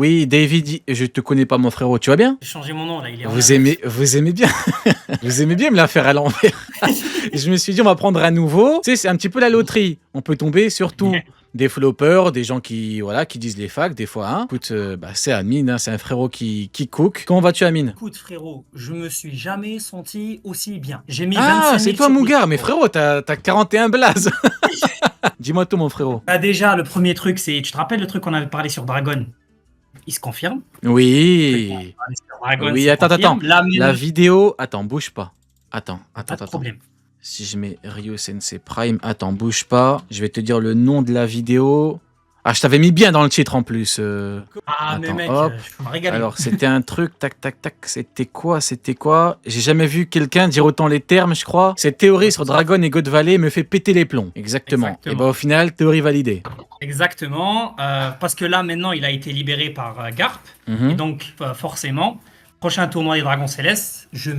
Oui, David, je te connais pas, mon frérot, tu vas bien? J'ai changé mon nom là, il est en Vous inverse. aimez, vous aimez bien, vous aimez bien me la faire à l'envers. Et je me suis dit, on va prendre un nouveau. Tu sais, c'est un petit peu la loterie. On peut tomber sur tout. Des floppers, des gens qui, voilà, qui disent les facs, des fois. Hein. Écoute, c'est Amine, hein, c'est un frérot qui cook. Comment vas-tu, Amine? Écoute frérot, je me suis jamais senti aussi bien. J'ai mis Ah, 25 c'est 000 toi, sur Mougar. Mais Discord. frérot, t'as 41 blazes. Dis-moi tout, mon frérot. Bah déjà, le premier truc, c'est, tu te rappelles le truc qu'on avait parlé sur Dragon? Il se confirme. Le truc qu'on avait Oui. parlé sur Dragon Oui, se attends. confirme. Là, La maintenant, vidéo. Attends, bouge pas. Attends. pas de problème. Si je mets Ryo Sensei Prime, attends, bouge pas. Je vais te dire le nom de la vidéo. Ah, je t'avais mis bien dans le titre en plus. Ah, mais Attends, mec, hop. je peux me régaler. Alors, c'était un truc, tac. C'était quoi? J'ai jamais vu quelqu'un dire autant les termes, je crois. Cette théorie sur Dragon et God Valley me fait péter les plombs. Exactement. Et bah, au final, théorie validée. Exactement. Parce que là, maintenant, il a été libéré par Garp. Mhm. Et donc, forcément, prochain tournoi des Dragons Célestes, je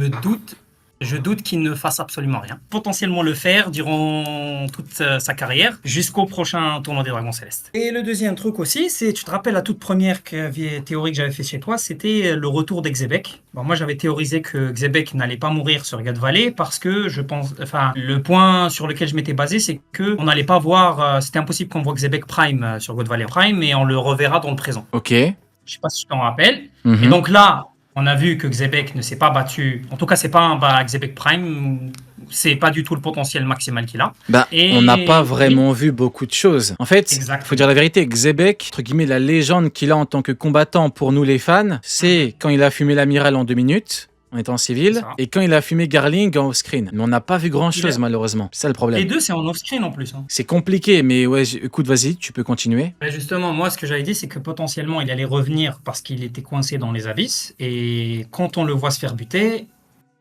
doute qu'il ne fasse absolument rien. Potentiellement le faire durant toute sa carrière, jusqu'au prochain tournoi des Dragons Célestes. Et le deuxième truc aussi, c'est, tu te rappelles la toute première théorie que j'avais fait chez toi, c'était le retour d'Xebec. Bon, moi, j'avais théorisé que Xebec n'allait pas mourir sur God Valley parce que je pense, enfin, le point sur lequel je m'étais basé, c'est que on n'allait pas voir, c'était impossible qu'on voit Xebec Prime sur God Valley Prime, et on le reverra dans le présent. Ok. Je sais pas si tu t'en rappelles. Mhm. Et donc là, on a vu que Xebec ne s'est pas battu. En tout cas, c'est pas un Xebec Prime. C'est pas du tout le potentiel maximal qu'il a. Bah, Et on n'a pas vraiment vu beaucoup de choses. En fait, Exactement. faut dire la vérité, Xebec, entre guillemets, la légende qu'il a en tant que combattant pour nous les fans, c'est quand il a fumé l'amiral en 2 minutes, en étant C'est civil, ça. et quand il a fumé Garling en off-screen. Mais on n'a pas vu grand-chose, Il a- malheureusement. C'est ça le Les problème. deux, c'est en off-screen en plus. Hein. C'est compliqué, mais ouais, écoute, vas-y, tu peux continuer. Mais justement, moi, ce que j'avais dit, c'est que potentiellement, il allait revenir parce qu'il était coincé dans les abysses. Et quand on le voit se faire buter,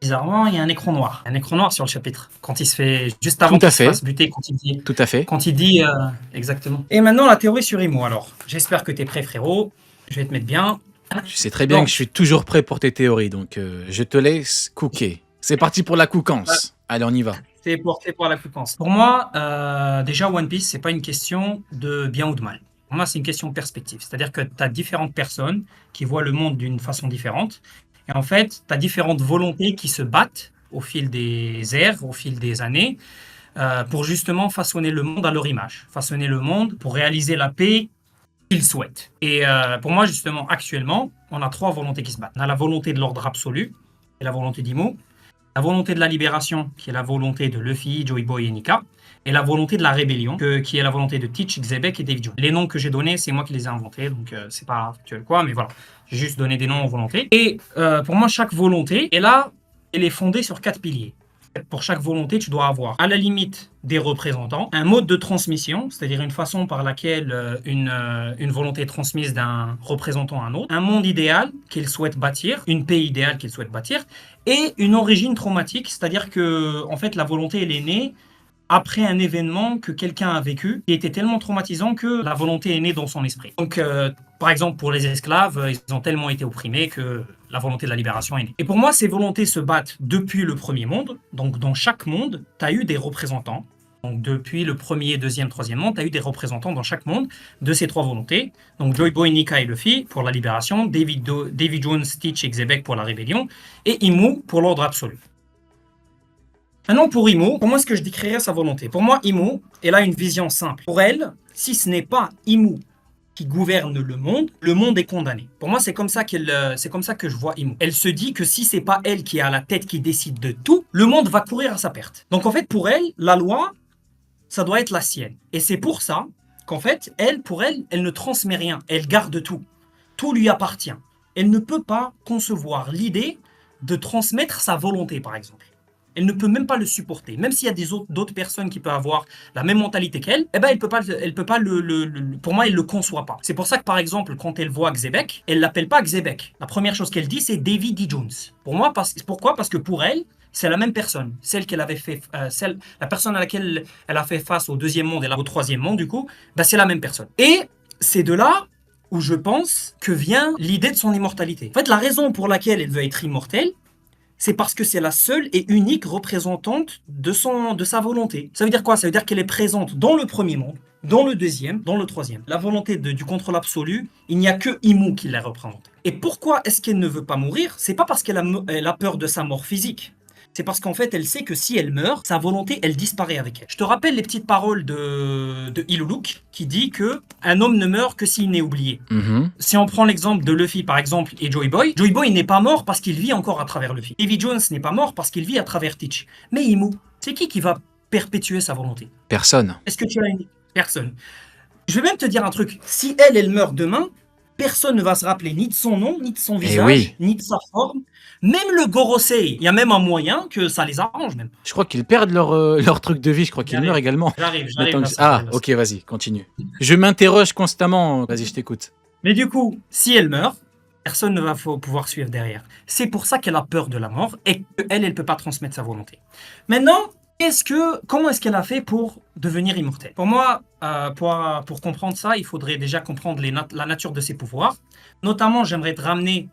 bizarrement, il y a un écran noir. Un écran noir sur le chapitre. Quand il se fait, juste avant Tout à qu'il se fait. fasse buter, Tout à fait. quand il dit exactement. Et maintenant, la théorie sur Imo. Alors, j'espère que t'es prêt, frérot. Je vais te mettre bien. Tu sais très bien Donc, que je suis toujours prêt pour tes théories, donc je te laisse cooker. C'est parti pour la cookance. Allez, on y va. c'est porté pour la fréquence. Pour moi, déjà, One Piece, c'est pas une question de bien ou de mal. Pour moi, c'est une question de perspective. C'est-à-dire que tu as différentes personnes qui voient le monde d'une façon différente. Et en fait, tu as différentes volontés qui se battent au fil des ères, au fil des années, pour justement façonner le monde à leur image. Façonner le monde pour réaliser la paix qu'ils souhaitent. Et pour moi, justement, actuellement, on a trois volontés qui se battent. On a la volonté de l'ordre absolu, et la volonté d'Imo. La volonté de la libération, qui est la volonté de Luffy, Joy Boy et Nika, et la volonté de la rébellion, qui est la volonté de Teach, Xebec et Davy Jones. Les noms que j'ai donnés, c'est moi qui les ai inventés, donc c'est pas factuel quoi, mais voilà. J'ai juste donné des noms aux volontés. Et pour moi, chaque volonté, est là, elle est fondée sur 4 piliers. Pour chaque volonté, tu dois avoir à la limite des représentants, un mode de transmission, c'est-à-dire une façon par laquelle une volonté est transmise d'un représentant à un autre, un monde idéal qu'il souhaite bâtir, une paix idéale qu'il souhaite bâtir, et une origine traumatique, c'est-à-dire que en fait la volonté elle est née après un événement que quelqu'un a vécu qui était tellement traumatisant que la volonté est née dans son esprit. Donc, par exemple, pour les esclaves, ils ont tellement été opprimés que la volonté de la libération est née. Et pour moi, ces volontés se battent depuis le premier monde. Donc, dans chaque monde, tu as eu des représentants. Donc, depuis le premier, deuxième, troisième monde, tu as eu des représentants dans chaque monde de ces trois volontés. Donc, Joy Boy, Nika et Luffy pour la libération, Davy Jones, Stitch et Xebec pour la rébellion, et Imu pour l'ordre absolu. Maintenant, pour Imo, comment est-ce que je décrirais sa volonté? Pour moi, Imo, elle a une vision simple. Pour elle, si ce n'est pas Imo qui gouverne le monde est condamné. Pour moi, c'est comme ça que je vois Imo. Elle se dit que si c'est pas elle qui est à la tête, qui décide de tout, le monde va courir à sa perte. Donc en fait, pour elle, la loi, ça doit être la sienne. Et c'est pour ça qu'en fait, pour elle, elle ne transmet rien. Elle garde tout. Tout lui appartient. Elle ne peut pas concevoir l'idée de transmettre sa volonté, par exemple. Elle ne peut même pas le supporter. Même s'il y a d'autres personnes qui peuvent avoir la même mentalité qu'elle, eh ben elle peut pas pour moi, elle le conçoit pas. C'est pour ça que, par exemple, quand elle voit Xebec, elle l'appelle pas Xebec. La première chose qu'elle dit, c'est Davy D. Jones. Pour moi, pourquoi? Parce que pour elle, c'est la même personne. Celle qu'elle avait fait, la personne à laquelle elle a fait face au deuxième monde et au troisième monde, du coup, ben c'est la même personne. Et c'est de là où je pense que vient l'idée de son immortalité. En fait, la raison pour laquelle elle veut être immortelle, c'est parce que c'est la seule et unique représentante de sa volonté. Ça veut dire quoi? Ça veut dire qu'elle est présente dans le premier monde, dans le deuxième, dans le troisième. La volonté du contrôle absolu, il n'y a que Imo qui la représente. Et pourquoi est-ce qu'elle ne veut pas mourir? C'est pas parce elle a peur de sa mort physique. C'est parce qu'en fait, elle sait que si elle meurt, sa volonté, elle disparaît avec elle. Je te rappelle les petites paroles de Iluluk qui dit que un homme ne meurt que s'il n'est oublié. Si on prend l'exemple de Luffy, par exemple, et Joy Boy n'est pas mort parce qu'il vit encore à travers Luffy. Davy Jones n'est pas mort parce qu'il vit à travers Teach. Mais Imo, c'est qui va perpétuer sa volonté? Personne. Est-ce que tu as une... Personne. Je vais même te dire un truc. Si elle meurt demain, personne ne va se rappeler ni de son nom, ni de son visage, ni de sa forme. Même le Gorosei, il y a même un moyen que ça les arrange même. Je crois qu'ils perdent leur truc de vie, je crois qu'ils meurent également. J'arrive. Ok, vas-y, continue. Je m'interroge constamment, vas-y, je t'écoute. Mais du coup, si elle meurt, personne ne va pouvoir suivre derrière. C'est pour ça qu'elle a peur de la mort et qu'elle, elle peut pas transmettre sa volonté. Maintenant, comment est-ce qu'elle a fait pour devenir immortelle? Pour moi, pour comprendre ça, il faudrait déjà comprendre la nature de ses pouvoirs. Notamment, j'aimerais te ramener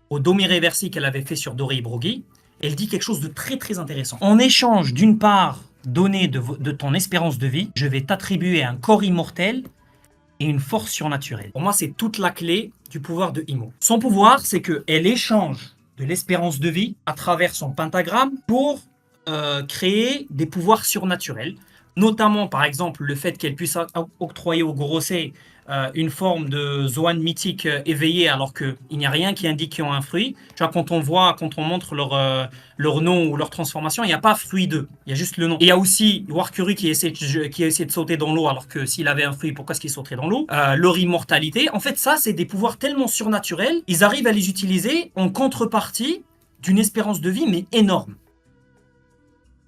au Domi Reversi qu'elle avait fait sur Dorei Brogi. Elle dit quelque chose de très très intéressant. En échange d'une part donnée de ton espérance de vie, je vais t'attribuer un corps immortel et une force surnaturelle. Pour moi, c'est toute la clé du pouvoir de Imo. Son pouvoir, c'est qu'elle échange de l'espérance de vie à travers son pentagramme pour créer des pouvoirs surnaturels. Notamment, par exemple, le fait qu'elle puisse octroyer au Gorosei une forme de Zoan mythique éveillé alors qu'il n'y a rien qui indique qu'ils ont un fruit. Tu vois, quand on montre leur nom ou leur transformation, il n'y a pas fruit d'eux, il y a juste le nom. Et il y a aussi Warkuri qui essaie de sauter dans l'eau alors que s'il avait un fruit, pourquoi est-ce qu'il sauterait dans l'eau? Leur immortalité. En fait, ça, c'est des pouvoirs tellement surnaturels, ils arrivent à les utiliser en contrepartie d'une espérance de vie, mais énorme.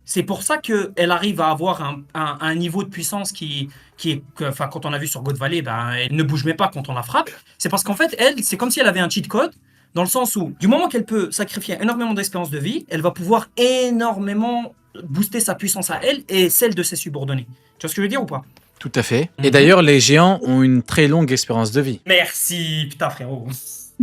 C'est pour ça qu'elle arrive à avoir un niveau de puissance qui est, enfin, quand on a vu sur God Valley, elle ne bouge même pas quand on la frappe. C'est parce qu'en fait, elle, c'est comme si elle avait un cheat code, dans le sens où, du moment qu'elle peut sacrifier énormément d'espérance de vie, elle va pouvoir énormément booster sa puissance à elle et celle de ses subordonnés. Tu vois ce que je veux dire ou pas? Tout à fait. Et d'ailleurs, les géants ont une très longue espérance de vie. Merci, putain frérot.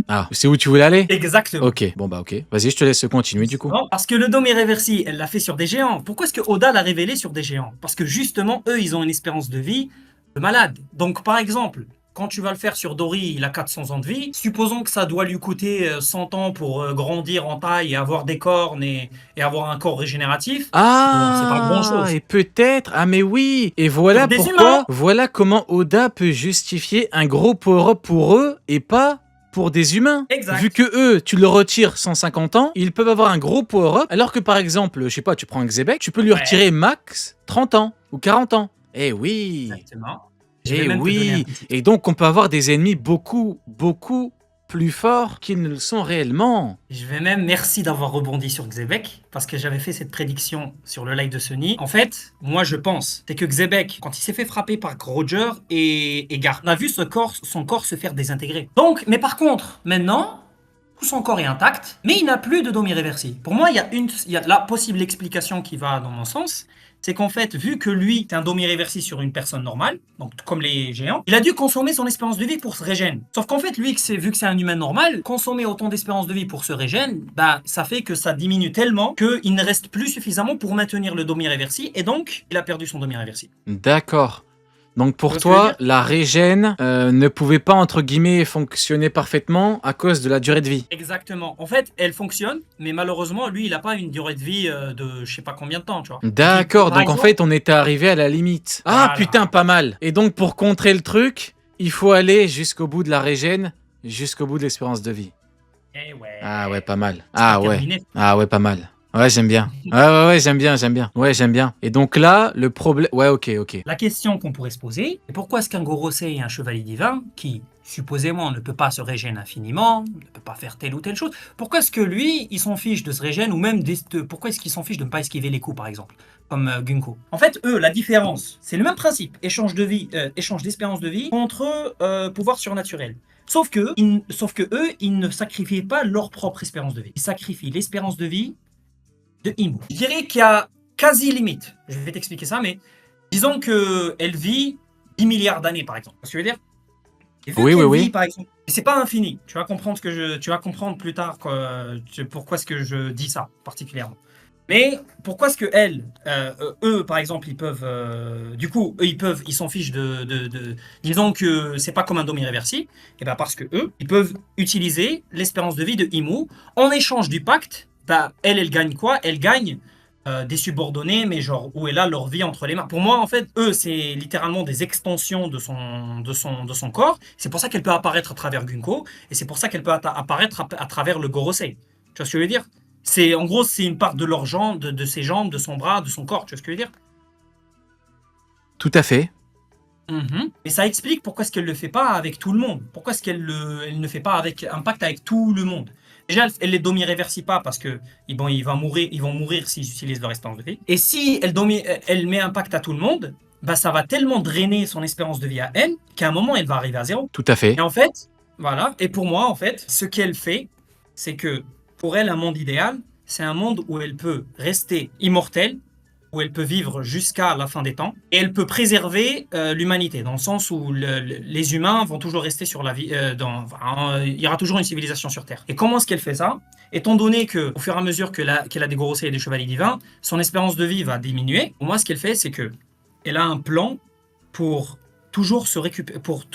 Ah, c'est où tu voulais aller? Exactement. Ok, bon bah ok. Vas-y, je te laisse continuer du coup. Non, parce que le Domi Reversi, elle l'a fait sur des géants. Pourquoi est-ce que Oda l'a révélé sur des géants? Parce que justement, eux, ils ont une espérance de vie de malade. Donc par exemple, quand tu vas le faire sur Dory, il a 400 ans de vie. Supposons que ça doit lui coûter 100 ans pour grandir en taille et avoir des cornes et avoir un corps régénératif. Ah, c'est pas grand-chose. et peut-être, ah mais oui, et voilà Pour des pourquoi, humains. voilà comment Oda peut justifier un gros power-up pour eux et pas pour des humains. Exact. Vu que eux, tu le retires 150 ans, ils peuvent avoir un gros power-up, alors que par exemple, je sais pas, tu prends un Xebec, tu peux lui retirer max 30 ans ou 40 ans. Eh oui. Exactement. Eh oui. Et donc on peut avoir des ennemis beaucoup plus forts qu'ils ne le sont réellement. Je vais même, merci d'avoir rebondi sur Xebec, parce que j'avais fait cette prédiction sur le live de Sony. En fait, moi je pense, c'est que Xebec, quand il s'est fait frapper par Roger et Gar, on a vu son corps se faire désintégrer. Donc, mais par contre, maintenant, tout son corps est intact, mais il n'a plus de Domi Reversi. Pour moi, il y a la possible explication qui va dans mon sens, c'est qu'en fait, vu que lui, c'est un Domi Reversi sur une personne normale, donc comme les géants, il a dû consommer son espérance de vie pour se régénérer. Sauf qu'en fait, lui, vu que c'est un humain normal, consommer autant d'espérance de vie pour se régénérer, ça fait que ça diminue tellement qu'il ne reste plus suffisamment pour maintenir le Domi Reversi, et donc, il a perdu son Domi Reversi. D'accord. Donc pour toi, la régène ne pouvait pas, entre guillemets, fonctionner parfaitement à cause de la durée de vie. Exactement. En fait, elle fonctionne, mais malheureusement, lui, il n'a pas une durée de vie de je sais pas combien de temps, tu vois. D'accord, donc en fait, on était arrivé à la limite. Ah Voilà. putain, pas mal. Et donc pour contrer le truc, il faut aller jusqu'au bout de la régène, jusqu'au bout de l'espérance de vie. Eh ouais. Ah ouais, pas mal. C'est Ah pas ouais. terminé. Ah ouais, pas mal. Ouais, j'aime bien. Ouais, j'aime bien. Ouais, j'aime bien. Et donc là, le problème... Ouais, ok. La question qu'on pourrait se poser, c'est pourquoi est-ce qu'un Gorosei est un chevalier divin qui, supposément, ne peut pas se régénérer infiniment, ne peut pas faire telle ou telle chose, pourquoi est-ce que lui, il s'en fiche de se régénérer, ou même pourquoi est-ce qu'il s'en fiche de ne pas esquiver les coups, par exemple, comme Gunko? En fait, eux, la différence, c'est le même principe, échange d'espérance de vie contre pouvoir surnaturel. Sauf que eux, ils ne sacrifient pas leur propre espérance de vie. Ils sacrifient l'espérance de vie de Imo. Je dirais qu'il y a quasi limite. Je vais t'expliquer ça, mais disons qu'elle vit 10 milliards d'années, par exemple. Tu veux dire? Oui. Par exemple, Et c'est pas infini. Tu vas comprendre plus tard pourquoi est-ce que je dis ça particulièrement. Mais pourquoi est-ce que eux, par exemple, ils peuvent, du coup, eux, ils s'en fichent disons que c'est pas comme un dôme irréversible, et ben parce que eux, ils peuvent utiliser l'espérance de vie de Imu en échange du pacte. Bah, elle gagne quoi? Elle gagne des subordonnés, mais genre où elle a leur vie entre les mains. Pour moi, en fait, eux, c'est littéralement des extensions de son corps. C'est pour ça qu'elle peut apparaître à travers Gunko, et c'est pour ça qu'elle peut apparaître à travers le Gorosei. Tu vois ce que je veux dire? En gros, c'est une part de leurs jambes, de ses jambes, de son bras, de son corps. Tu vois ce que je veux dire? Tout à fait. Mais ça explique pourquoi est-ce qu'elle ne le fait pas avec tout le monde. Pourquoi est-ce elle ne fait pas avec un pacte avec tout le monde. Déjà, elle les domi-réversit pas parce que ils vont mourir s'ils utilisent leur espérance de vie. Et si elle met un pacte à tout le monde, bah ça va tellement drainer son espérance de vie à elle qu'à un moment, elle va arriver à zéro. Tout à fait. Et en fait, voilà. Et pour moi, en fait, ce qu'elle fait, c'est que pour elle, un monde idéal, c'est un monde où elle peut rester immortelle, où elle peut vivre jusqu'à la fin des temps, et elle peut préserver l'humanité, dans le sens où les humains vont toujours rester sur la vie, il y aura toujours une civilisation sur Terre. Et comment est-ce qu'elle fait ça? Étant donné qu'au fur et à mesure qu'elle a des Gorosei et des chevaliers divins, son espérance de vie va diminuer. Pour moi, ce qu'elle fait, c'est que elle a un plan pour toujours se récupérer, pour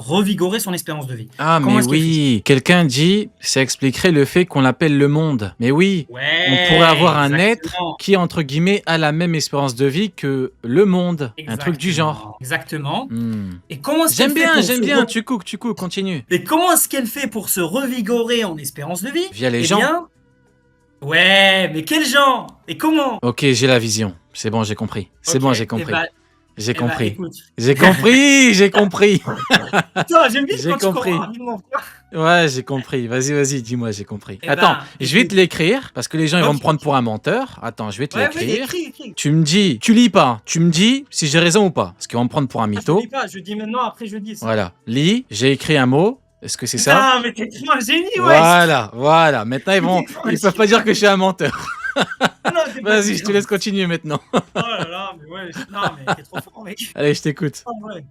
revigorer son espérance de vie. Ah, Comment mais est-ce qu'elle fait oui, quelqu'un dit, ça expliquerait le fait qu'on l'appelle le monde. Mais oui, ça? on pourrait avoir un être Exactement. qui, entre guillemets, a la même espérance de vie que le monde. Un truc du genre. Exactement. Hmm. Et comment est-ce qu'elle fait J'aime bien, tu cook, continue. Et comment est-ce qu'elle fait pour se revigorer en espérance de vie? Via les Eh gens. bien, ouais, mais quels gens? Et comment? Ok, j'ai la vision. C'est bon, j'ai compris. C'est bon, j'ai compris. J'ai compris. Écoute. J'ai compris, j'ai compris. Putain, j'aime bien J'ai quand tu compris. comprends rapidement. Ouais, j'ai compris. Vas-y, dis-moi, j'ai compris. Eh Attends, ben, je vais te l'écrire parce que les gens ils vont Ok. me prendre pour un menteur. Attends, je vais te Ouais, l'écrire. écris. Tu me dis, tu lis pas. Tu me dis si j'ai raison ou pas. Parce qu'ils vont me prendre pour un Je mytho. dis pas, je dis maintenant, après je dis ça. Voilà. Lis, j'ai écrit un mot. Est-ce que c'est ça? Putain, mais t'es trop un génie, ouais. Voilà. Maintenant, ils peuvent pas dire que je suis un menteur. Vas-y, je te laisse continuer. continuer maintenant. Oh là là, mais ouais, non, mais t'es trop fort, mec. Allez, je t'écoute. Ah ouais.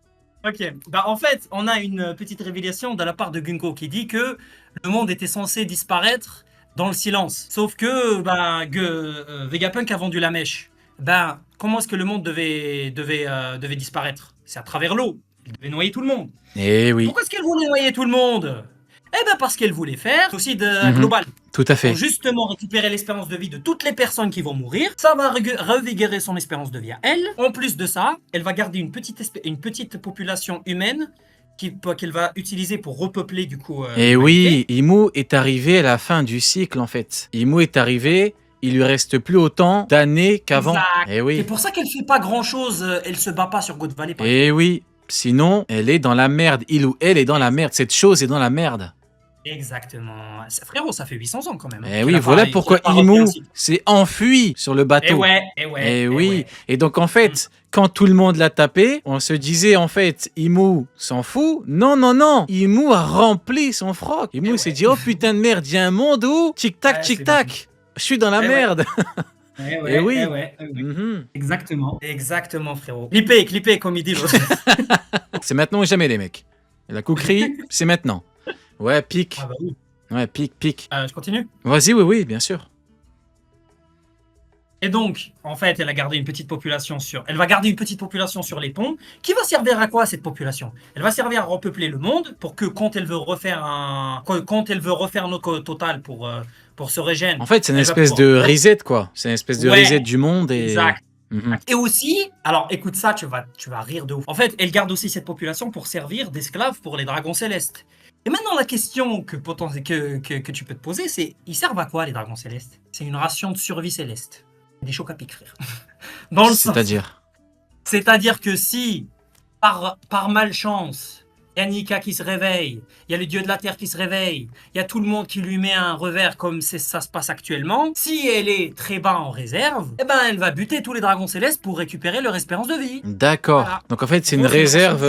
Ok. Bah, en fait, on a une petite révélation de la part de Gunko qui dit que le monde était censé disparaître dans le silence. Sauf que Vegapunk a vendu la mèche. Ben, comment est-ce que le monde devait disparaître? C'est à travers l'eau. Il devait noyer tout le monde. Eh oui, Pourquoi est-ce qu'elle voulait noyer tout le monde? Eh ben parce qu'elle voulait faire aussi Mhm. global. tout à fait. Pour justement récupérer l'espérance de vie de toutes les personnes qui vont mourir. Ça va revigorer son espérance de vie à elle. En plus de ça, elle va garder une petite population humaine qu'elle va utiliser pour repeupler du coup. Et l'humanité. oui, Imu est arrivé à la fin du cycle en fait. Imu est arrivé, il lui reste plus autant d'années qu'avant. Exact. Et C'est oui, pour ça qu'elle fait pas grand chose. Elle se bat pas sur God Valley. par et oui. Sinon, elle est dans la merde. Il ou elle est dans la merde. Cette chose est dans la merde. Exactement. Frérot, ça fait 800 ans quand même. Et oui, voilà pourquoi Imu s'est enfui sur le Et bateau. ouais. Et oui. Et donc en fait, quand tout le monde l'a tapé, on se disait en fait, Imu s'en fout. Non. Imu a rempli son froc. Imu s'est dit, oh putain de merde, il y a un monde où tic-tac, Ouais, c'est tic-tac. Je suis dans la Eh ouais. merde. Eh oui. ouais. Mhm. Exactement, frérot. Clipper, comme il dit l'autre. C'est maintenant ou jamais, les mecs. Et la coquerie, c'est maintenant. Ouais, pique. Ah bah oui. Ouais, pique. Je continue. Vas-y, oui, bien sûr. Et donc, en fait, elle va garder une petite population sur les ponts, qui va servir à quoi cette population? Elle va servir à repeupler le monde pour que quand elle veut refaire notre total pour se régénérer. En fait, c'est une Elle va espèce pouvoir- de reset, quoi. C'est une espèce de Ouais, reset du monde et. Exact. Mhm. Et aussi, alors écoute ça, tu vas rire de ouf. En fait, elle garde aussi cette population pour servir d'esclaves pour les dragons célestes. Et maintenant, la question que tu peux te poser, c'est ils servent à quoi les dragons célestes? C'est une ration de survie céleste. Des chocs à pic, frère. Dans le sens. C'est-à-dire. Que si, par malchance, il y a Nika qui se réveille, il y a le dieu de la terre qui se réveille, il y a tout le monde qui lui met un revers comme ça se passe actuellement, si elle est très bas en réserve, eh ben elle va buter tous les dragons célestes pour récupérer leur espérance de vie. D'accord. Voilà. Donc en fait, c'est En une gros, c'est une réserve.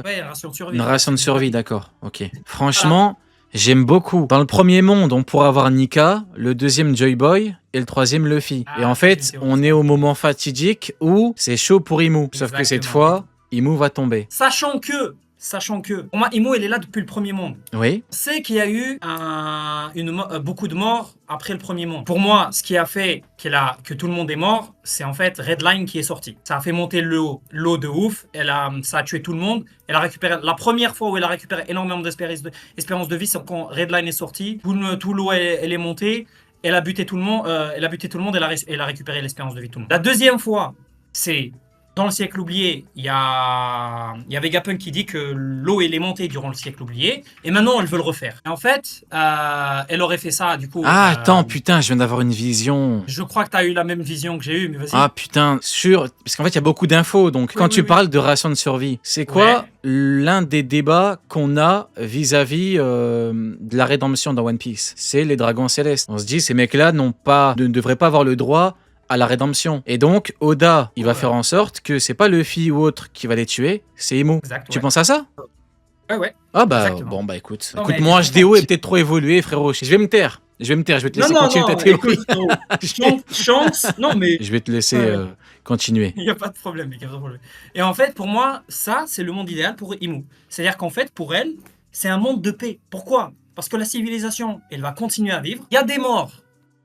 Ouais, ration de survie. Une ration de survie, d'accord. Ok. Franchement, j'aime beaucoup. Dans le premier monde, on pourra avoir Nika, le deuxième Joy Boy et le troisième Luffy. Ah, et en c'est fait, différent. on est au moment fatidique où c'est chaud pour Imu. Sauf que cette Exactement. fois, Imu va tomber. Sachant que sachant que, pour moi, Imo, elle est là depuis le premier monde. Oui. On sait qu'il y a eu beaucoup de morts après le premier monde. Pour moi, ce qui a fait que tout le monde est mort, c'est en fait Redline qui est sorti. Ça a fait monter l'eau de ouf, ça a tué tout le monde. Elle a récupéré, la première fois où elle a récupéré énormément d'espérance de vie, c'est quand Redline est sorti. Tout l'eau, elle est montée. Elle a buté tout le monde, elle a récupéré l'espérance de vie de tout le monde. La deuxième fois, c'est dans le siècle oublié, il y a Vegapunk qui dit que l'eau elle est montée durant le siècle oublié, et maintenant elle veut le refaire. Et en fait, elle aurait fait ça du coup. Ah, attends, putain, je viens d'avoir une vision. Je crois que tu as eu la même vision que j'ai eue, mais vas-y. Ah putain, parce qu'en fait il y a beaucoup d'infos, donc quand tu parles de ration de survie, c'est quoi l'un des débats qu'on a vis-à-vis de la rédemption dans One Piece? C'est les dragons célestes. On se dit ces mecs-là ne devraient pas avoir le droit à la rédemption. Et donc Oda, il va faire en sorte que c'est pas Luffy ou autre qui va les tuer, c'est Imo. Tu penses à ça? Ouais. Ah bah exactement. Bon bah écoute, Non, mon HDO est peut-être trop évolué, frérot. Je vais me taire. Je vais te laisser continuer ta théorie. Chance, non mais... Je vais te laisser continuer. Il n'y a pas de problème. Et en fait, pour moi, ça, c'est le monde idéal pour Imo. C'est-à-dire qu'en fait, pour elle, c'est un monde de paix. Pourquoi? Parce que la civilisation, elle va continuer à vivre. Il y a des morts.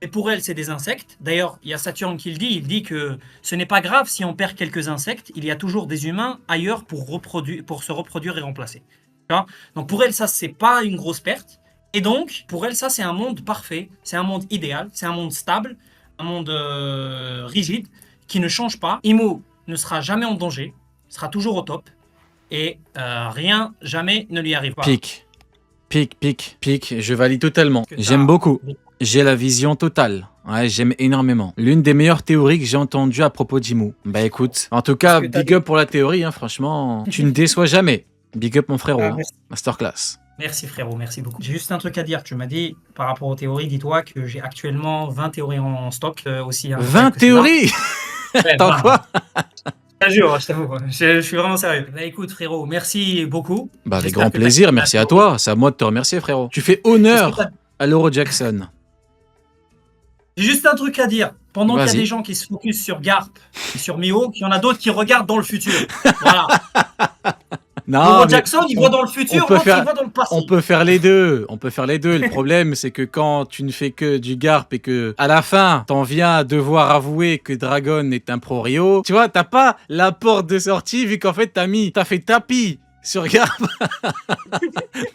Et pour elle, c'est des insectes. D'ailleurs, il y a Saturne qui le dit. Il dit que ce n'est pas grave si on perd quelques insectes. Il y a toujours des humains ailleurs pour se reproduire et remplacer. Donc pour elle, ça, c'est pas une grosse perte. Et donc, pour elle, ça, c'est un monde parfait. C'est un monde idéal. C'est un monde stable. Un monde rigide qui ne change pas. Imo ne sera jamais en danger. Sera toujours au top. Et rien, jamais ne lui arrivera. Pique. Je valide totalement. J'aime beaucoup. J'ai la vision totale. Ouais, j'aime énormément. L'une des meilleures théories que j'ai entendues à propos d'Imo. Bah écoute, en tout cas, big up pour la théorie, hein, franchement. Tu ne déçois jamais. Big up mon frérot. Masterclass. Merci frérot, merci beaucoup. J'ai juste un truc à dire. Tu m'as dit, par rapport aux théories, dis-toi que j'ai actuellement 20 théories en stock aussi. 20 théories? Attends quoi? Je t'avoue, je suis vraiment sérieux. Bah écoute frérot, merci beaucoup. Bah avec grand plaisir, merci à toi. C'est à moi de te remercier frérot. Tu fais honneur à l'Euro Jackson. J'ai juste un truc à dire. Pendant qu'il y a des gens qui se focusent sur Garp et sur Mihawk, il y en a d'autres qui regardent dans le futur. Voilà. Non, Jackson, il voit dans le futur, il voit dans le passé. On peut faire les deux. Le problème, c'est que quand tu ne fais que du Garp et que à la fin, t'en viens à devoir avouer que Dragon est un pro Rio, tu vois, t'as pas la porte de sortie vu qu'en fait t'as fait tapis sur Garp.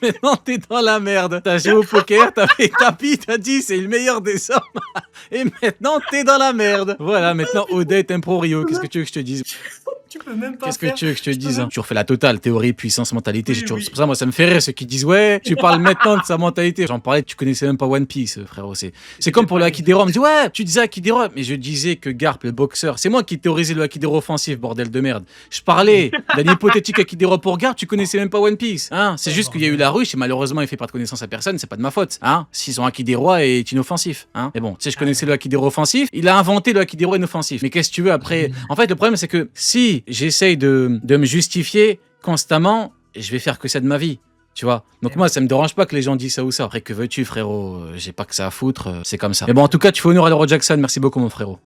Maintenant, t'es dans la merde. T'as joué au poker, t'as fait tapis, t'as dit c'est le meilleur des hommes. Et maintenant, t'es dans la merde. Voilà, maintenant, Oda est un pro Rio. Qu'est-ce que tu veux que je te dise? Tu peux même pas. Qu'est-ce que tu veux que je te dise? Tu refais la totale, théorie, puissance, mentalité. C'est pour ça, moi, ça me fait rire ceux qui disent ouais, tu parles maintenant de sa mentalité. J'en parlais, tu connaissais même pas One Piece, frérot. C'est comme pour le Hakidero. On me dit ouais, tu disais Hakidero, mais je disais que Garp, le boxeur, c'est moi qui théorisais le Hakidero offensif, bordel de merde. Je parlais d'un hypothétique Hakidero pour Garp, tu connaissais même pas One Piece. Hein, c'est juste qu'il y a eu la ruche et malheureusement, il fait pas de connaissance à personne, c'est pas de ma faute. Hein, si son Hakidero est inoffensif. Hein, mais bon, tu sais, je connaissais le Hakidero offensif, il a inventé le Hakidero inoffensif. Mais qu'est-ce que tu veux après? En fait, le problème, c'est que si j'essaye de me justifier constamment, je vais faire que ça de ma vie, tu vois. Donc moi, ça me dérange pas que les gens disent ça ou ça. Après, que veux-tu, frérot? J'ai pas que ça à foutre, c'est comme ça. Mais bon, en tout cas, tu fais honneur à l'Euro Jackson. Merci beaucoup, mon frérot.